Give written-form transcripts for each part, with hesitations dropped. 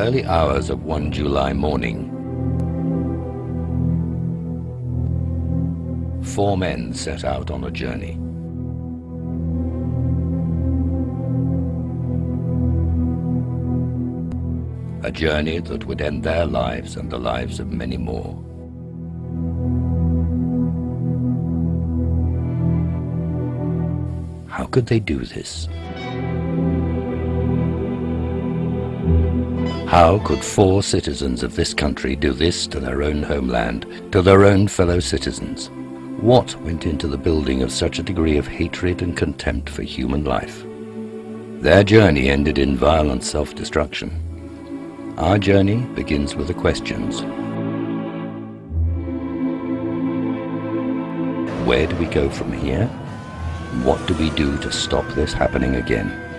early hours of one July morning, 4 men set out on a journey. A journey that would end their lives and the lives of many more. How could they do this? How could 4 citizens of this country do this to their own homeland, to their own fellow citizens? What went into the building of such a degree of hatred and contempt for human life? Their journey ended in violent self-destruction. Our journey begins with the questions. Where do we go from here? What do we do to stop this happening again?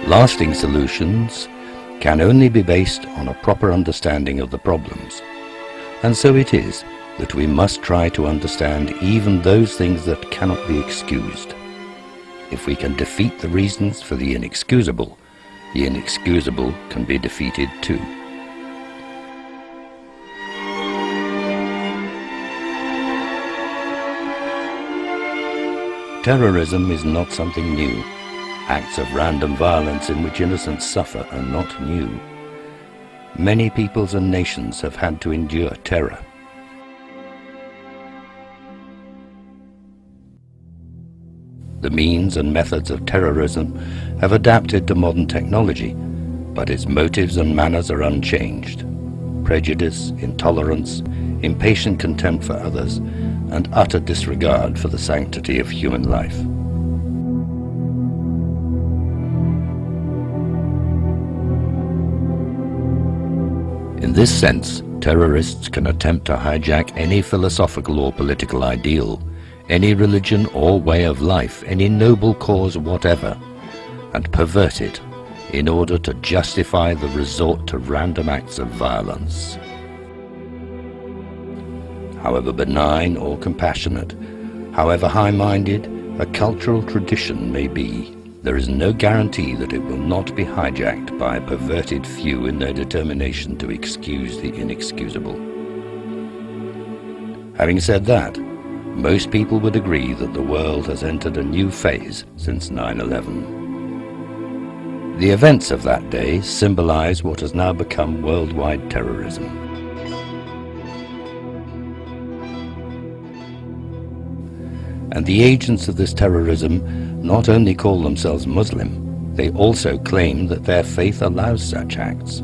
Lasting solutions can only be based on a proper understanding of the problems. And so it is that we must try to understand even those things that cannot be excused. If we can defeat the reasons for the inexcusable can be defeated too. Terrorism is not something new. Acts of random violence in which innocents suffer are not new. Many peoples and nations have had to endure terror. The means and methods of terrorism have adapted to modern technology, but its motives and manners are unchanged. Prejudice, intolerance, impatient contempt for others, and utter disregard for the sanctity of human life. In this sense, terrorists can attempt to hijack any philosophical or political ideal, any religion or way of life, any noble cause whatever, and pervert it in order to justify the resort to random acts of violence. However benign or compassionate, however high-minded a cultural tradition may be, there is no guarantee that it will not be hijacked by a perverted few in their determination to excuse the inexcusable. Having said that, most people would agree that the world has entered a new phase since 9/11. The events of that day symbolize what has now become worldwide terrorism. And the agents of this terrorism not only call themselves Muslim, they also claim that their faith allows such acts.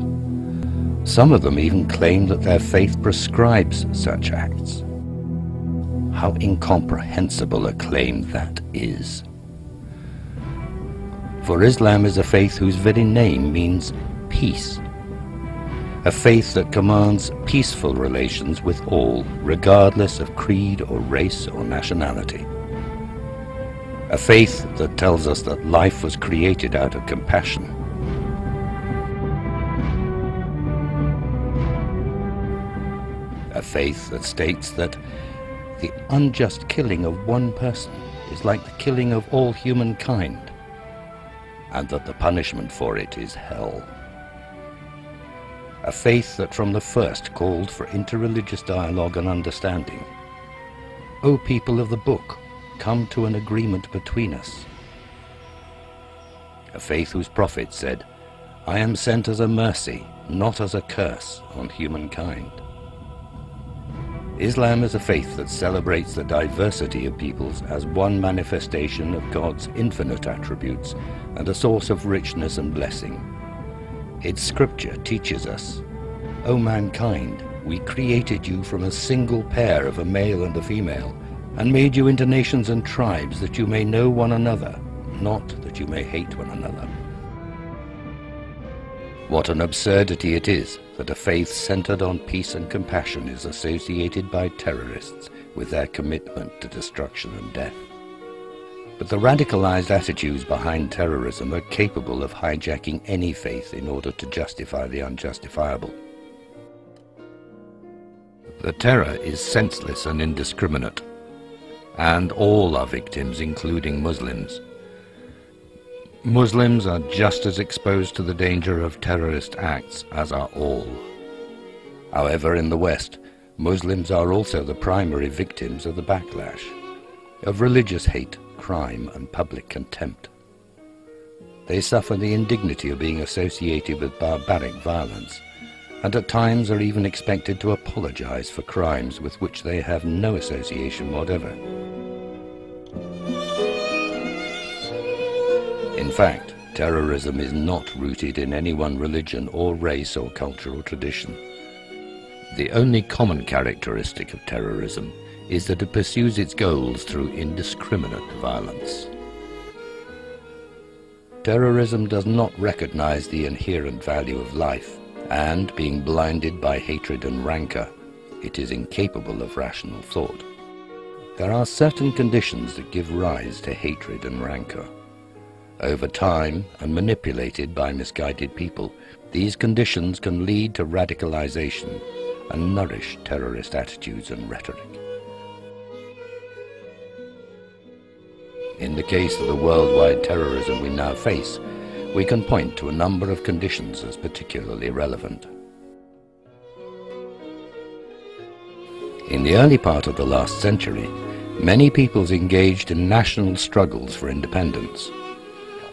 Some of them even claim that their faith prescribes such acts. How incomprehensible a claim that is. For Islam is a faith whose very name means peace. A faith that commands peaceful relations with all, regardless of creed or race or nationality. A faith that tells us that life was created out of compassion. A faith that states that the unjust killing of one person is like the killing of all humankind, and that the punishment for it is hell. A faith that from the first called for interreligious dialogue and understanding. O people of the book, come to an agreement between us. A faith whose prophet said, I am sent as a mercy, not as a curse on humankind. Islam is a faith that celebrates the diversity of peoples as one manifestation of God's infinite attributes and a source of richness and blessing. Its scripture teaches us, O mankind, we created you from a single pair of a male and a female, and made you into nations and tribes that you may know one another, not that you may hate one another. What an absurdity it is that a faith centered on peace and compassion is associated by terrorists with their commitment to destruction and death. But the radicalized attitudes behind terrorism are capable of hijacking any faith in order to justify the unjustifiable. The terror is senseless and indiscriminate, and all are victims, including Muslims. Muslims are just as exposed to the danger of terrorist acts as are all. However, in the West, Muslims are also the primary victims of the backlash, of religious hate, crime, and public contempt. They suffer the indignity of being associated with barbaric violence, and at times are even expected to apologize for crimes with which they have no association whatever. In fact, terrorism is not rooted in any one religion or race or cultural tradition. The only common characteristic of terrorism is that it pursues its goals through indiscriminate violence. Terrorism does not recognize the inherent value of life, and, being blinded by hatred and rancor, it is incapable of rational thought. There are certain conditions that give rise to hatred and rancor. Over time, and manipulated by misguided people, these conditions can lead to radicalization and nourish terrorist attitudes and rhetoric. In the case of the worldwide terrorism we now face, we can point to a number of conditions as particularly relevant. In the early part of the last century, many peoples engaged in national struggles for independence.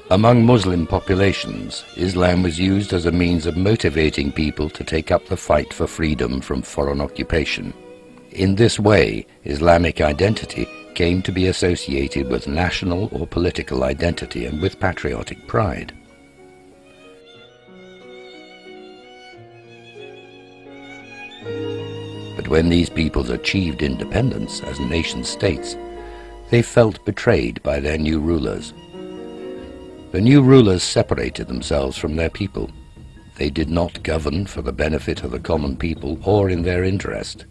Among Muslim populations, Islam was used as a means of motivating people to take up the fight for freedom from foreign occupation. In this way, Islamic identity came to be associated with national or political identity and with patriotic pride. But when these peoples achieved independence as nation-states, they felt betrayed by their new rulers. The new rulers separated themselves from their people. They did not govern for the benefit of the common people or in their interest.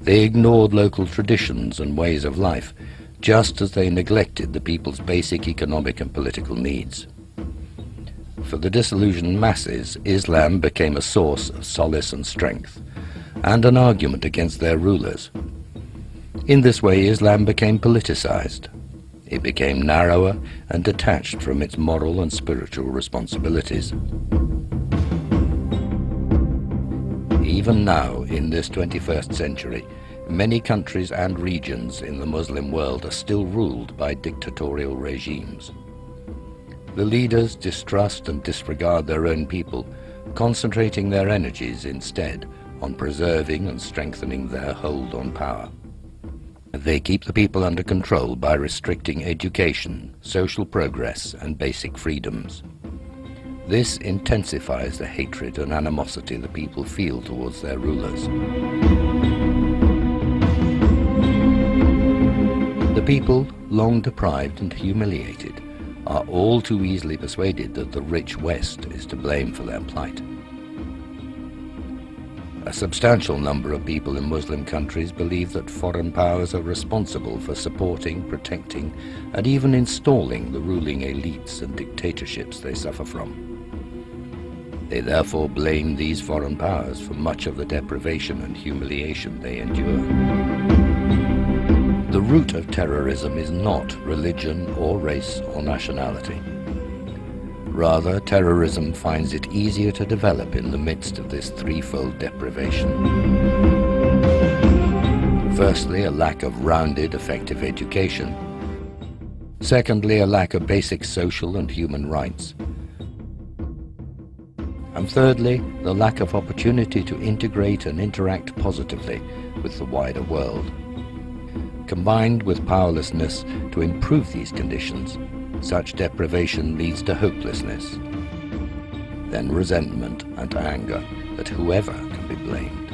They ignored local traditions and ways of life, just as they neglected the people's basic economic and political needs. For the disillusioned masses, Islam became a source of solace and strength, and an argument against their rulers. In this way, Islam became politicized. It became narrower and detached from its moral and spiritual responsibilities. Even now, in this 21st century, many countries and regions in the Muslim world are still ruled by dictatorial regimes. The leaders distrust and disregard their own people, concentrating their energies instead on preserving and strengthening their hold on power. They keep the people under control by restricting education, social progress, and basic freedoms. This intensifies the hatred and animosity the people feel towards their rulers. The people, long deprived and humiliated, are all too easily persuaded that the rich West is to blame for their plight. A substantial number of people in Muslim countries believe that foreign powers are responsible for supporting, protecting, and even installing the ruling elites and dictatorships they suffer from. They therefore blame these foreign powers for much of the deprivation and humiliation they endure. The root of terrorism is not religion or race or nationality. Rather, terrorism finds it easier to develop in the midst of this threefold deprivation. Firstly, a lack of rounded, effective education. Secondly, a lack of basic social and human rights. And thirdly, the lack of opportunity to integrate and interact positively with the wider world. Combined with powerlessness to improve these conditions, such deprivation leads to hopelessness, then resentment and anger that whoever can be blamed.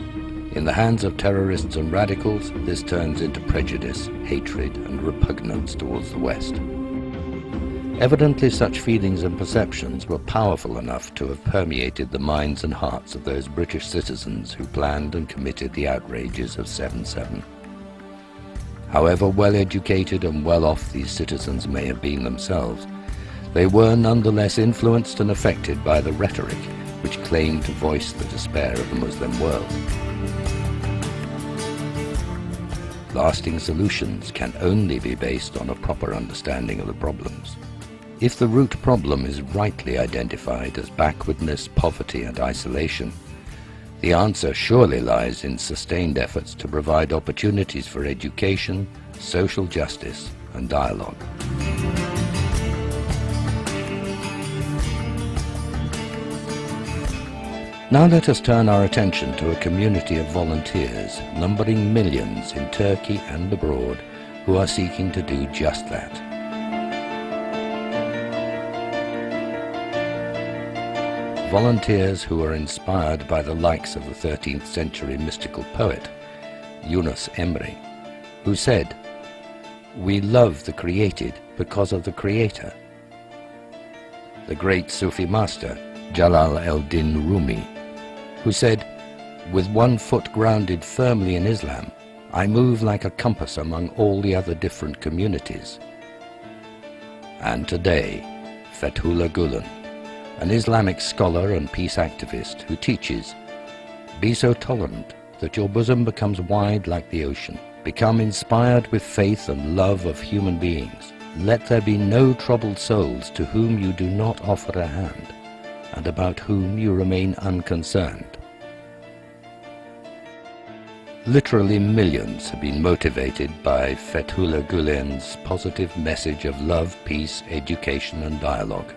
In the hands of terrorists and radicals, this turns into prejudice, hatred, and repugnance towards the West. Evidently, such feelings and perceptions were powerful enough to have permeated the minds and hearts of those British citizens who planned and committed the outrages of 7/7. However well-educated and well-off these citizens may have been themselves, they were nonetheless influenced and affected by the rhetoric which claimed to voice the despair of the Muslim world. Lasting solutions can only be based on a proper understanding of the problems. If the root problem is rightly identified as backwardness, poverty and isolation, the answer surely lies in sustained efforts to provide opportunities for education, social justice and dialogue. Now let us turn our attention to a community of volunteers numbering millions in Turkey and abroad who are seeking to do just that. Volunteers who are inspired by the likes of the 13th century mystical poet Yunus Emre, who said, "We love the created because of the Creator." The great Sufi master Jalal el-Din Rumi, who said, "With one foot grounded firmly in Islam, I move like a compass among all the other different communities." And today, Fethullah Gülen, an Islamic scholar and peace activist who teaches, "Be so tolerant that your bosom becomes wide like the ocean. Become inspired with faith and love of human beings. Let there be no troubled souls to whom you do not offer a hand, and about whom you remain unconcerned." Literally millions have been motivated by Fethullah Gülen's positive message of love, peace, education and dialogue.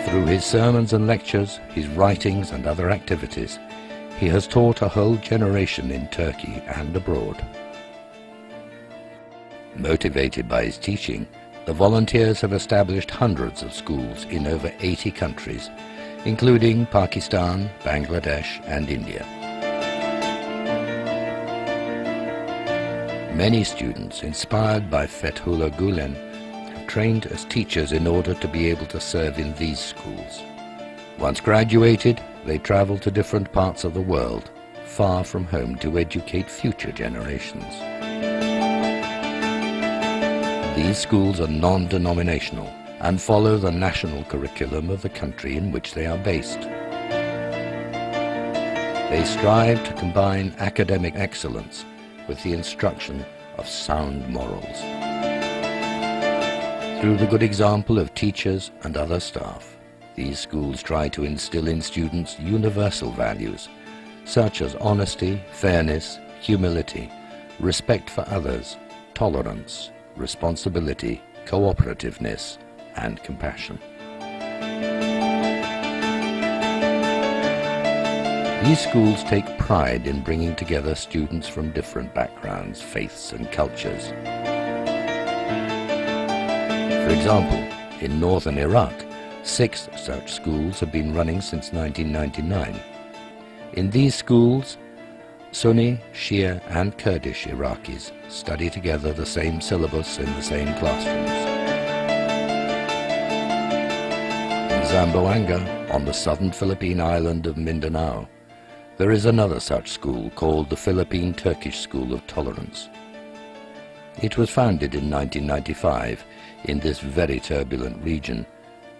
Through his sermons and lectures, his writings and other activities, he has taught a whole generation in Turkey and abroad. Motivated by his teaching, the volunteers have established hundreds of schools in over 80 countries, including Pakistan, Bangladesh and India. Many students inspired by Fethullah Gülen trained as teachers in order to be able to serve in these schools. Once graduated, they travel to different parts of the world, far from home, to educate future generations. These schools are non-denominational and follow the national curriculum of the country in which they are based. They strive to combine academic excellence with the instruction of sound morals. Through the good example of teachers and other staff, these schools try to instill in students universal values such as honesty, fairness, humility, respect for others, tolerance, responsibility, cooperativeness, and compassion. These schools take pride in bringing together students from different backgrounds, faiths, and cultures. For example, in northern Iraq, 6 such schools have been running since 1999. In these schools, Sunni, Shia and Kurdish Iraqis study together the same syllabus in the same classrooms. In Zamboanga, on the southern Philippine island of Mindanao, there is another such school called the Philippine Turkish School of Tolerance. It was founded in 1995 in this very turbulent region,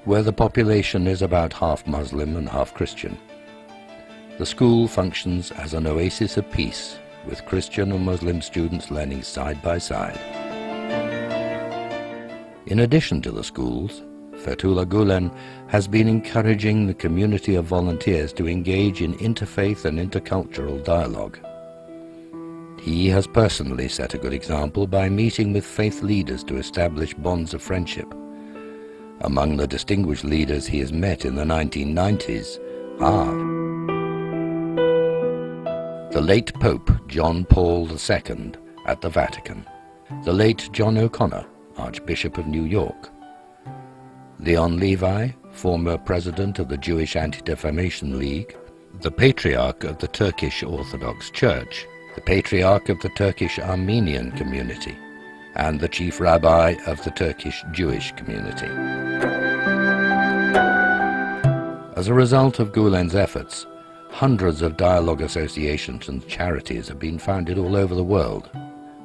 where the population is about half Muslim and half Christian. The school functions as an oasis of peace, with Christian and Muslim students learning side by side. In addition to the schools, Fethullah Gülen has been encouraging the community of volunteers to engage in interfaith and intercultural dialogue. He has personally set a good example by meeting with faith leaders to establish bonds of friendship. Among the distinguished leaders he has met in the 1990s are the late Pope John Paul II at the Vatican, the late John O'Connor, Archbishop of New York, Leon Levi, former president of the Jewish Anti-Defamation League, the Patriarch of the Turkish Orthodox Church, the Patriarch of the Turkish Armenian community, and the Chief Rabbi of the Turkish Jewish community. As a result of Gülen's efforts, hundreds of dialogue associations and charities have been founded all over the world.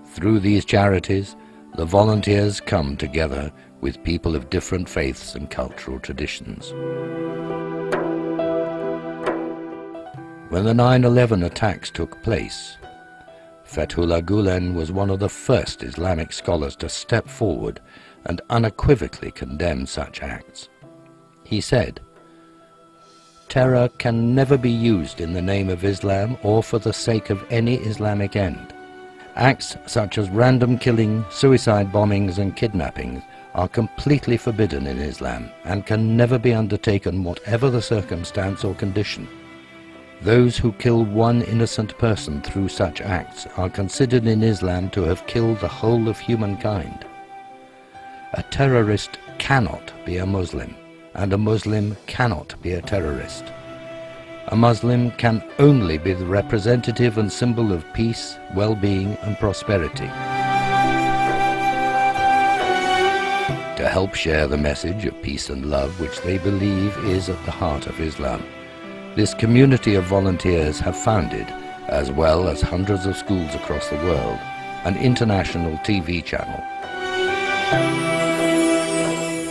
Through these charities, the volunteers come together with people of different faiths and cultural traditions. When the 9/11 attacks took place, Fethullah Gülen was one of the first Islamic scholars to step forward and unequivocally condemn such acts. He said, "Terror can never be used in the name of Islam or for the sake of any Islamic end. Acts such as random killing, suicide bombings and kidnappings are completely forbidden in Islam and can never be undertaken whatever the circumstance or condition. Those who kill one innocent person through such acts are considered in Islam to have killed the whole of humankind. A terrorist cannot be a Muslim, and a Muslim cannot be a terrorist. A Muslim can only be the representative and symbol of peace, well-being and prosperity." To help share the message of peace and love which they believe is at the heart of Islam, this community of volunteers have founded, as well as hundreds of schools across the world, an international TV channel,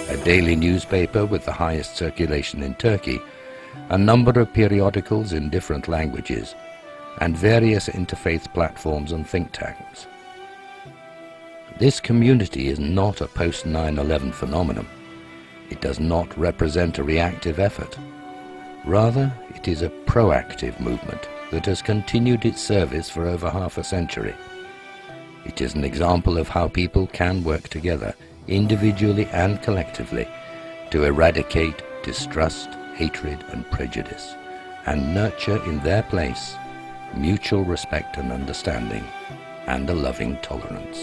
a daily newspaper with the highest circulation in Turkey, a number of periodicals in different languages, and various interfaith platforms and think tanks. This community is not a post-9/11 phenomenon. It does not represent a reactive effort. Rather, it is a proactive movement that has continued its service for over half a century. It is an example of how people can work together, individually and collectively, to eradicate distrust, hatred and prejudice, and nurture in their place mutual respect and understanding, and a loving tolerance.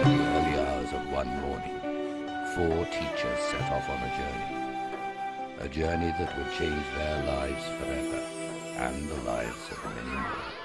In the early hours of one morning, 4 teachers set off on a journey that would change their lives forever, and the lives of many more.